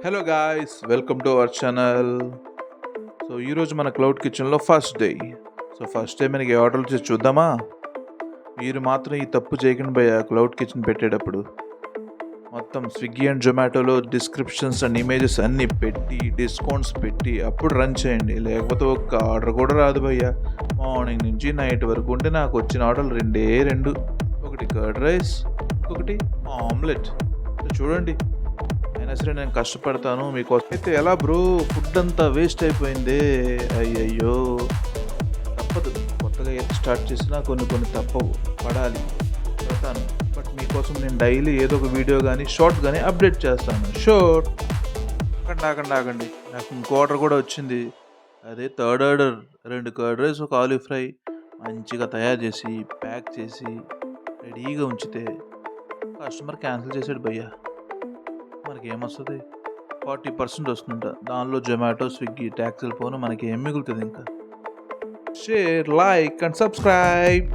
Hello guys, welcome to our channel. So ఈరోజు మన cloud కిచెన్లో first day. So first day మనకి ఏ ఆర్డర్లు చేసి చూద్దామా? మీరు మాత్రం ఈ తప్పు చేయకండి భయ్య. క్లౌడ్ కిచెన్ పెట్టేటప్పుడు మొత్తం స్విగ్గీ అండ్ జొమాటోలో డిస్క్రిప్షన్స్ అండ్ ఇమేజెస్ అన్నీ పెట్టి డిస్కౌంట్స్ పెట్టి అప్పుడు రన్ చేయండి. లేకపోతే ఒక్క ఆర్డర్ కూడా రాదు భయ్య. మార్నింగ్ నుంచి నైట్ వరకు ఉంటే నాకు వచ్చిన ఆర్డర్లు రెండు. ఒకటి కర్డ్ రైస్, ఇంకొకటి ఆమ్లెట్. చూడండి, అయినా సరే నేను కష్టపడతాను మీకోసం. అయితే ఎలా బ్రో, ఫుడ్ అంతా వేస్ట్ అయిపోయింది. అయ్యయ్యో, తప్పదు. కొత్తగా ఏది స్టార్ట్ చేసినా కొన్ని తప్పవు, పడాలి, పెడతాను. బట్ మీకోసం నేను డైలీ ఏదో ఒక వీడియో కానీ షార్ట్ కానీ అప్డేట్ చేస్తాను. షూర్. ఆగండి, నాకు ఇంకో ఆర్డర్ కూడా వచ్చింది. అదే థర్డ్ ఆర్డర్. 2 కర్డ్ రైస్, ఒక ఆలివ్ ఫ్రై మంచిగా తయారు చేసి ప్యాక్ చేసి రెడీగా ఉంచితే కస్టమర్ క్యాన్సిల్ చేసాడు భయ్యా. మనకి ఏమొస్తుంది? 40% వస్తుందంట. దానిలో జొమాటో, స్విగ్గీ ట్యాక్సీలు పోను మనకి ఏం మిగులుతుంది? ఇంకా షేర్, లైక్ అండ్ సబ్స్క్రైబ్.